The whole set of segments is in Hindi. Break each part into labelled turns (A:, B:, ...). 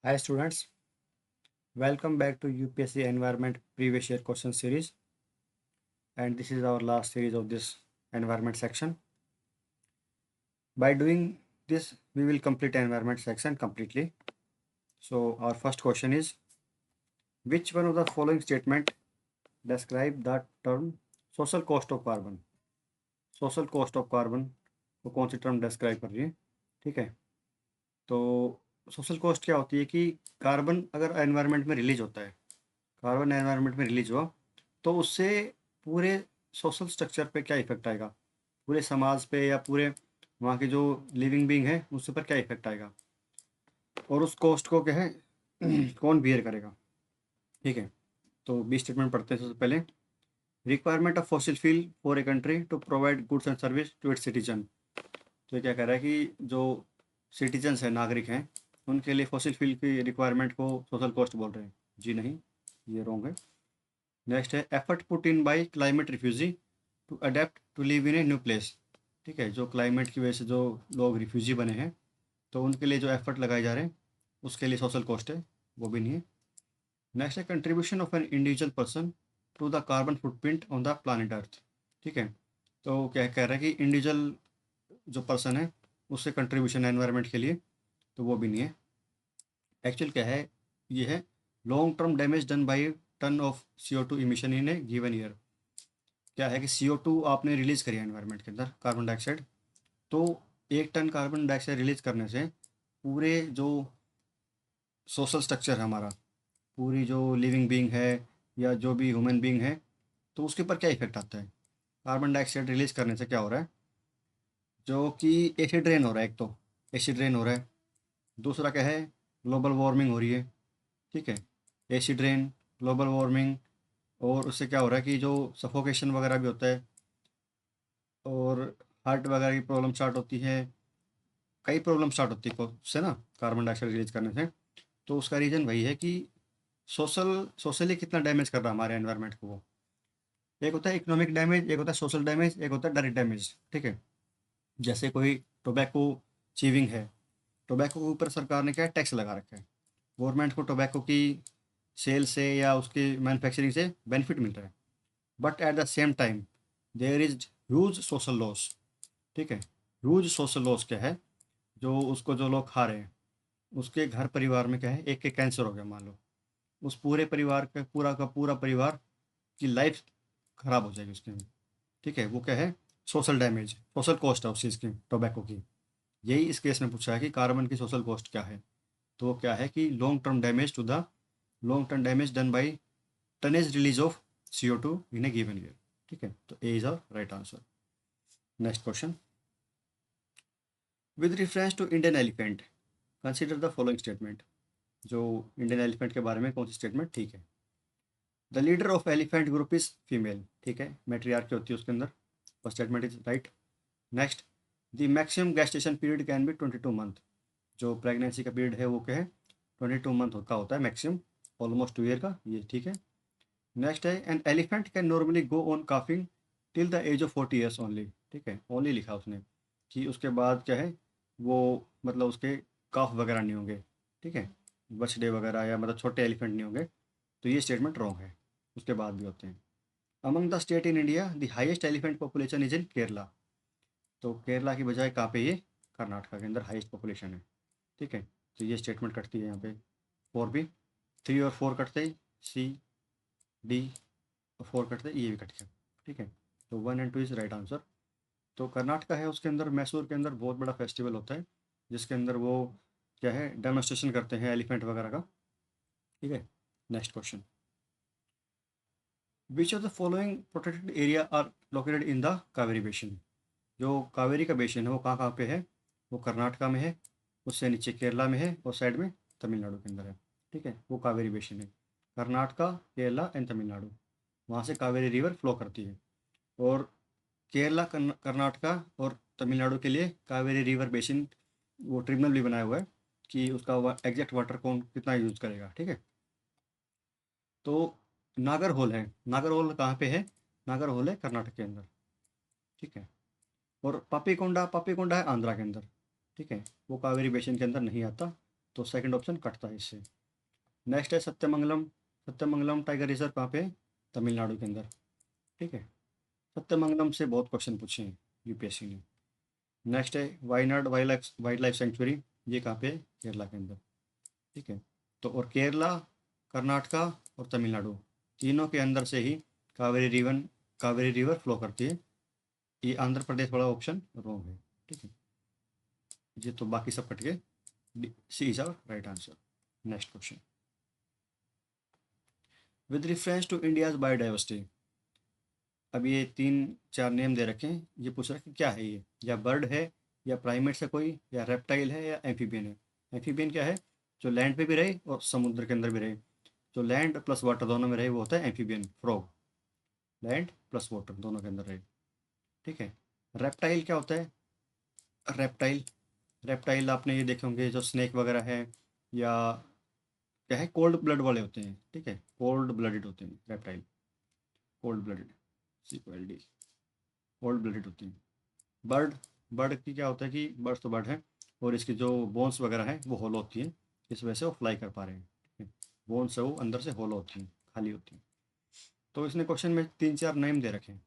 A: Hi students, welcome back to UPSC Environment Previous Year Question Series, and this is our last series of this environment section. By doing this, we will complete environment section completely. So our first question is, which one of the following statement describe the term social cost of carbon? Social cost of carbon को कौन सी टर्म डिस्क्राइब कर रही है? ठीक है, तो सोशल कॉस्ट क्या होती है कि कार्बन अगर एनवायरनमेंट में रिलीज होता है, कार्बन एनवायरनमेंट में रिलीज हुआ तो उससे पूरे सोशल स्ट्रक्चर पे क्या इफेक्ट आएगा, पूरे समाज पे या पूरे वहाँ के जो लिविंग बींग है उसके ऊपर क्या इफेक्ट आएगा, और उस कॉस्ट को क्या है कौन बियर करेगा। ठीक है, तो बी स्टेटमेंट पढ़ते हैं सबसे पहले। Requirement of fossil fuel for a country to provide goods and service to its citizen. तो ये क्या कह रहा है कि जो सिटीजन्स हैं, नागरिक हैं, उनके लिए फॉसिल फ्यूल की रिक्वायरमेंट को सोशल कॉस्ट बोल रहे हैं। जी नहीं, ये रॉन्ग है। नेक्स्ट है effort put in by climate refugee to adapt to live in a new place. ठीक है, जो क्लाइमेट की वजह से जो लोग रिफ्यूजी बने हैं तो उनके लिए जो एफर्ट लगाए जा रहे हैं उसके लिए सोशल कॉस्ट है, वो भी नहीं है। नेक्स्ट है contribution of an individual person to the carbon footprint on the planet earth. ठीक है, तो क्या कह रहा है कि इंडिविजुअल जो पर्सन है उससे कंट्रीब्यूशन है एनवायरनमेंट के लिए, तो वो भी नहीं है। एक्चुअल क्या है, ये है long term damage done by ton of CO2 emission in a given year. क्या है कि CO2 आपने रिलीज करी है एनवायरनमेंट के अंदर, कार्बन डाइऑक्साइड, तो 1 टन कार्बन डाइऑक्साइड रिलीज करने से पूरे जो सोशल स्ट्रक्चर है हमारा, पूरी जो लिविंग बीइंग है या जो भी ह्यूमन बीइंग है, तो उसके ऊपर क्या इफेक्ट आता है। कार्बन डाइऑक्साइड रिलीज करने से क्या हो रहा है, जो कि एसिड रेन हो रहा है, एक तो एसिड रेन हो रहा है, दूसरा क्या है, ग्लोबल वार्मिंग हो रही है। ठीक है, एसिड रेन, ग्लोबल वार्मिंग, और उससे क्या हो रहा है कि जो सफोकेशन वगैरह भी होता है, और हार्ट वगैरह की प्रॉब्लम स्टार्ट होती है, कई प्रॉब्लम स्टार्ट होती है उससे ना, कार्बन डाइऑक्साइड रिलीज करने से। तो उसका रीज़न वही है कि सोशली कितना डैमेज कर रहा है हमारे एनवायरनमेंट को वो। एक होता है इकोनॉमिक डैमेज, एक होता है सोशल डैमेज, एक होता है डायरेक्ट डैमेज। ठीक है, जैसे कोई टोबैको चीविंग है, टोबैको के ऊपर सरकार ने क्या टैक्स लगा रखा है, गवर्नमेंट को टोबैको की सेल से या उसकी मैन्युफैक्चरिंग से बेनिफिट मिल रहा है, but at the same time there is huge social loss. ठीक है, ह्यूज सोशल लॉस क्या है, जो उसको जो लोग खा रहे हैं उसके घर परिवार में क्या है, एक के कैंसर हो गया मान लो, उस पूरे परिवार का पूरा परिवार की लाइफ खराब हो जाएगी उसके में। ठीक है, वो क्या है, सोशल डैमेज, सोशल कॉस्ट है उस चीज़ की, टोबैको की। यही इस केस में पूछा है कि कार्बन की सोशल कॉस्ट क्या है, तो वो क्या है कि long term damage done by tonnage release of CO2 in a given year. ठीक है, तो A is our right answer. Next question, with reference to Indian elephant consider the following statement. जो इंडियन एलिफेंट के बारे में कौन सी स्टेटमेंट ठीक है। The leader of elephant group is female. ठीक है, मैट्रियार्की होती है उसके अंदर, first statement is right. Next, the maximum gestation period can be 22 month. जो प्रेगनेंसी का पीरियड है वो क्या है, 22 मंथ का होता है मैक्सिमम, ऑलमोस्ट 2 ईयर का, ये ठीक है। नेक्स्ट है an elephant can normally go on calving till the age of 40 years only. ठीक है, ओनली लिखा उसने कि उसके बाद क्या है, वो मतलब उसके काफ वगैरह नहीं होंगे। ठीक है, बछड़े वगैरह या मतलब छोटे एलिफेंट नहीं होंगे, तो ये स्टेटमेंट रॉन्ग है, उसके बाद भी होते हैं। Among the state in India the highest elephant population is in Kerala. तो केरला की बजाय कहाँ पे, ये कर्नाटका के अंदर हाईएस्ट पॉपुलेशन है। ठीक है, तो ये स्टेटमेंट कटती है यहाँ पे। 4 भी, 3 और 4 कटते ही, C, D और 4 कटते ही, ये भी कट गया। ठीक है, तो 1 एंड 2 इज राइट आंसर। तो कर्नाटका है, उसके अंदर मैसूर के अंदर बहुत बड़ा फेस्टिवल होता है, जिसके अंदर वो क्या है, डेमोन्स्ट्रेशन करते हैं एलिफेंट वगैरह का। ठीक है, next question, which of the following protected area are located in the Kaveri basin. जो कावेरी का बेसिन है वो कहाँ कहाँ पे है, वो कर्नाटका में है, उससे नीचे केरला में है, और साइड में तमिलनाडु के अंदर है। ठीक है, वो कावेरी बेसिन है, कर्नाटका, केरला एंड तमिलनाडु, वहाँ से कावेरी रिवर फ्लो करती है। और केरला, कर्नाटका और तमिलनाडु के लिए कावेरी रिवर बेसिन वो ट्रिब्यूनल भी बनाया हुआ है कि उसका एग्जैक्ट वाटर कौन कितना यूज़ करेगा। ठीक है, तो नागरहोल है, नागरहोल कहाँ पे है, नागरहोल है कर्नाटक के अंदर। ठीक है, और पापीकोंडा, पापीकोंडा है आंध्रा के अंदर। ठीक है, वो कावेरी बेसिन के अंदर नहीं आता, तो सेकंड ऑप्शन कटता है इससे। नेक्स्ट है सत्यमंगलम। सत्यमंगलम टाइगर रिजर्व कहाँ पे? तमिलनाडु के अंदर। ठीक है, सत्यमंगलम से बहुत क्वेश्चन पूछे हैं यूपीएससी ने। नेक्स्ट है वायनाड वाइल्ड लाइफ सेंचुरी, ये कहाँ पे? केरला के अंदर। ठीक है, तो और केरला, कर्नाटका और तमिलनाडु, तीनों के अंदर से ही कावेरी रिवर फ्लो करती है। ये आंध्र प्रदेश वाला ऑप्शन रॉन्ग है। ठीक है, ये तो बाकी सब कट गए। C is our right answer. Next question, with reference to India's biodiversity. अब ये तीन चार नेम दे रखे हैं, ये पूछ रहा है कि क्या है ये, या बर्ड है, या प्राइमेट्स है कोई, या रेप्टाइल है, या एम्फीबियन है। एम्फीबियन क्या है? जो लैंड पे भी रहे और समुद्र के अंदर भी रहे। जो लैंड प्लस वाटर दोनों में रहे वो होता है amphibian, frog. Land plus water दोनों के अंदर रहे। ठीक है, रेप्टाइल क्या होता है? रेप्टाइल, रेप्टाइल आपने ये देखे होंगे जो स्नेक वगैरह है, या क्या है, कोल्ड ब्लड वाले होते हैं। ठीक है, कोल्ड ब्लडेड होते हैं reptile, cold blooded, COLD, cold blooded होते हैं। बर्ड, बर्ड की क्या होता है कि बर्ड तो बर्ड है और इसकी जो बोन्स वगैरह हैं वो होलो होती हैं, इस वजह से वो फ्लाई कर पा रहे हैं। ठीक है, बोन्स है वो अंदर से होलो होती हैं, खाली होती हैं। तो इसने क्वेश्चन में तीन चार नेम दे रखे हैं,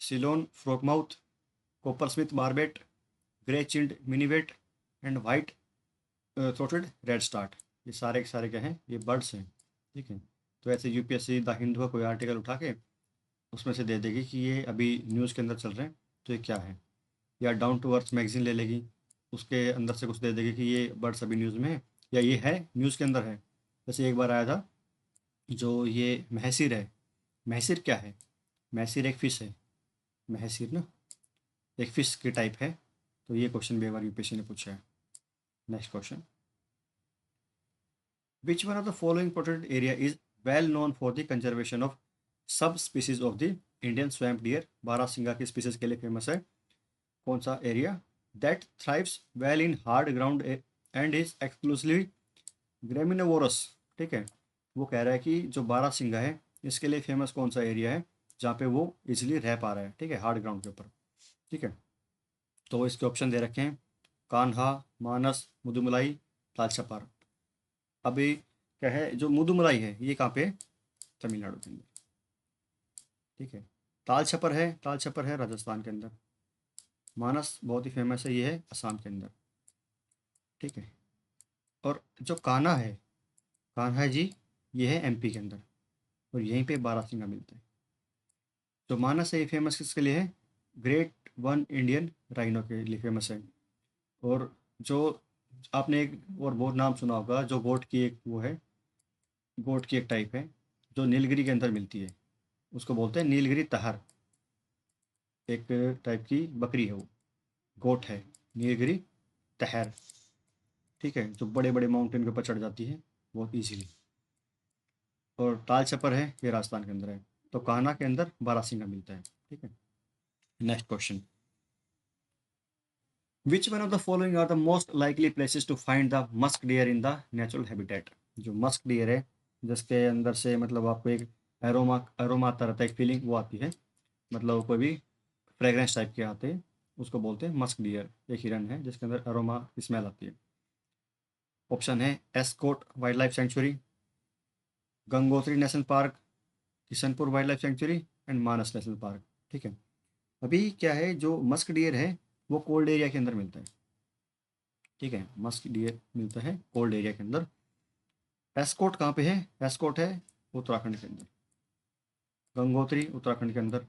A: Ceylon frogmouth, coppersmith barbet, grey chinned minivet and white throated redstart. ये सारे के सारे क्या हैं? ये बर्ड्स हैं। ठीक है, तो ऐसे यूपीएससी द हिंदू का कोई आर्टिकल उठा के उसमें से दे देगी कि ये अभी न्यूज़ के अंदर चल रहे हैं, तो ये क्या है। या डाउन टू अर्थ मैगजीन ले लेगी, उसके अंदर से कुछ दे देगी कि ये बर्ड्स अभी न्यूज़ में है, या ये है न्यूज़ के अंदर है। जैसे एक बार आया था जो ये महसीर है। महसीर क्या है? महसीर एक फ़िश है, महसीर ना एक फ़िश की टाइप है। तो ये क्वेश्चन भी एक बार यूपीएससी ने पूछा है। Next question, which one of the following protected area is well known for the conservation of subspecies of the Indian swamp deer. बारहसिंगा की स्पीसीज के लिए फेमस है। कौन सा area? That thrives well in hard ground and is exclusively graminivorous. ठीक है, वो कह रहा है कि जो बारहसिंगा है इसके लिए फेमस कौन सा एरिया है जहाँ पे वो इजिली रह पा रहा है। ठीक है, हार्ड ग्राउंड के ऊपर। ठीक है, तो इसके ऑप्शन दे रखे हैं, कान्हा, मानस, मुदुमलाई, तालछापर। अभी क्या है, जो मुदुमलाई है ये कहाँ पे है? तमिलनाडु के अंदर। ठीक है, ताल छपर है राजस्थान के अंदर। मानस बहुत ही फेमस है, ये है असम के अंदर। ठीक है, और जो कान्हा है, कान्हा जी, ये है MP के अंदर, और यहीं पे बारहसिंगा मिलता है। जो मानस है ये फेमस किसके लिए है? ग्रेट वन इंडियन राइनो के लिए फेमस है। और जो आपने एक और बहुत नाम सुना होगा, जो गोट की एक वो है, गोट की एक टाइप है जो नीलगिरी के अंदर मिलती है, उसको बोलते हैं नीलगिरी तहर। एक टाइप की बकरी है वो, गोट है, नीलगिरी तहर। ठीक है, जो बड़े बड़े माउंटेन के ऊपर चढ़ जाती है बहुत इजीली। और ताल छपर है, ये राजस्थान के अंदर है। तो कान्हा के अंदर बारहसिंगा मिलता है। ठीक है, next question, which one of the following are the most likely places to find the musk deer in the natural habitat. जो मस्क डियर है, जिसके अंदर से मतलब आपको एक एरोमा एरोमा आता रहता है, एक फीलिंग वो आती है, मतलब कोई भी फ्रेग्रेंस टाइप के आते हैं, उसको बोलते हैं मस्क डियर। एक हिरन है जिसके अंदर एरोमा की स्मेल आती है। ऑप्शन है Escorts wild life sanctuary, Gangotri national park, Kishanpur wild life sanctuary and Manas national park. ठीक है, अभी क्या है, जो मस्क डियर है वो कोल्ड एरिया के अंदर मिलता है। ठीक है, मस्क डियर मिलता है कोल्ड एरिया के अंदर। एस्कोट कहाँ पे है? एस्कोट है उत्तराखंड के अंदर। गंगोत्री उत्तराखंड के अंदर।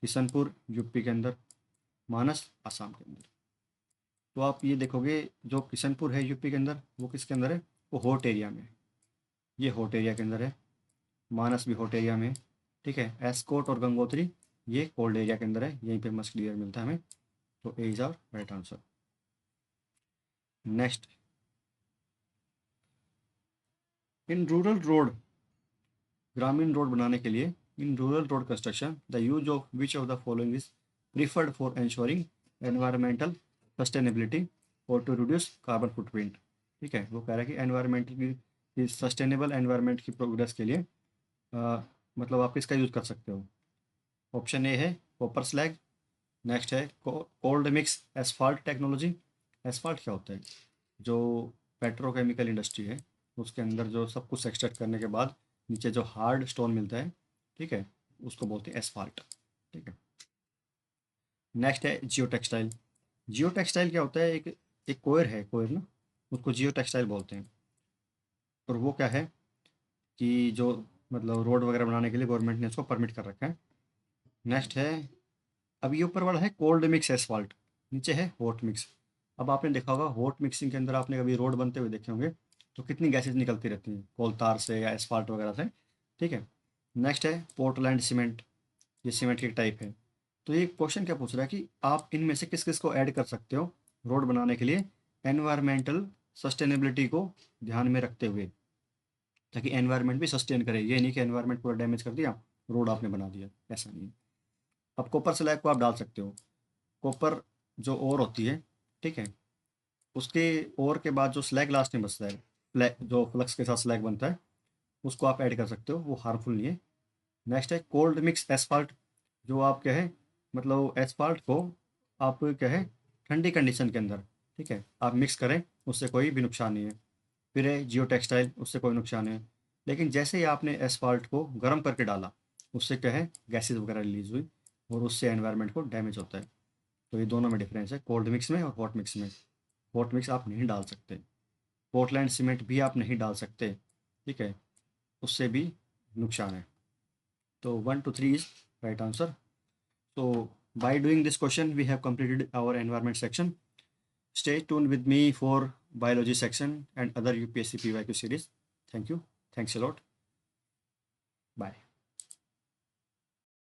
A: किशनपुर यूपी के अंदर। मानस आसाम के अंदर। तो आप ये देखोगे, जो किशनपुर है यूपी के अंदर, वो किसके अंदर है? वो हॉट एरिया में है। ये हॉट एरिया के अंदर है। मानस भी हॉट एरिया में है। ठीक है, एस्कोट और गंगोत्री ये कोल्ड एरिया के अंदर है, यहीं पे मस्क डियर मिलता है हमें। तो A is our right answer. Next, in rural road, ग्रामीण रोड बनाने के लिए, in rural road construction the use of which of the following is preferred for ensuring environmental sustainability और टू रिड्यूस कार्बन फुटप्रिंट। ठीक है, वो कह रहा है कि एनवायरमेंटल की सस्टेनेबल एनवायरमेंट की प्रोग्रेस के लिए मतलब आप इसका यूज़ कर सकते हो। ऑप्शन ए है कॉपर स्लैग। नेक्स्ट है cold mix asphalt technology. Asphalt क्या होता है? जो पेट्रोकेमिकल इंडस्ट्री है, उसके अंदर जो सब कुछ एक्सट्रैक्ट करने के बाद नीचे जो हार्ड स्टोन मिलता है, ठीक है, उसको बोलते हैं एस्फाल्ट। ठीक है। नेक्स्ट है जियो टेक्सटाइल। जियो टेक्सटाइल क्या होता है, एक कोयर है, कोयर ना, उसको जियो टेक्सटाइल बोलते हैं। और वो क्या है कि जो मतलब रोड वगैरह बनाने के लिए गवर्नमेंट ने उसको परमिट कर रखा है। नेक्स्ट है, अब ये ऊपर वाला है कोल्ड मिक्स एसफाल्ट, नीचे है हॉट मिक्स। अब आपने देखा होगा हॉट मिक्सिंग के अंदर आपने कभी रोड बनते हुए देखे होंगे, तो कितनी गैसेज निकलती रहती हैं कोल तार से या एसफाल्ट वगैरह से। ठीक है। नेक्स्ट है पोर्टलैंड सीमेंट, ये सीमेंट की टाइप है। तो ये क्वेश्चन क्या पूछ रहा है कि आप इनमें से किस किस को ऐड कर सकते हो रोड बनाने के लिए, एनवायरमेंटल सस्टेनेबिलिटी को ध्यान में रखते हुए, ताकि एनवायरनमेंट भी सस्टेन करे। ये नहीं कि एनवायरनमेंट पूरा डैमेज कर दिया, रोड आपने बना दिया, ऐसा नहीं है। अब कॉपर स्लैग को आप डाल सकते हो। कॉपर जो ओर होती है, ठीक है, उसके ओर के बाद जो स्लैग लास्ट में बचता है, जो फ्लक्स के साथ स्लैग बनता है, उसको आप ऐड कर सकते हो, वो हार्मफुल नहीं है। नेक्स्ट है कोल्ड मिक्स एसफाल्ट, जो आप क्या है, मतलब एसफाल्ट को आप क्या है ठंडी कंडीशन के अंदर, ठीक है, आप मिक्स करें, उससे कोई भी नुकसान नहीं है। फिर है जियो टेक्सटाइल, उससे कोई नुकसान नहीं है। लेकिन जैसे ही आपने एसफाल्ट को गर्म करके डाला, उससे क्या है गैसेज वगैरह रिलीज हुई, और उससे एनवायरनमेंट को डैमेज होता है। तो ये दोनों में डिफरेंस है, कोल्ड मिक्स में और हॉट मिक्स में। हॉट मिक्स आप नहीं डाल सकते, पोर्टलैंड सीमेंट भी आप नहीं डाल सकते, ठीक है, उससे भी नुकसान है। तो 1 to 3 is right answer. So by doing this question, we have completed our environment section. Stay tuned with me for biology section and other UPSC PYQ series. Thank you. Thanks a lot. Bye.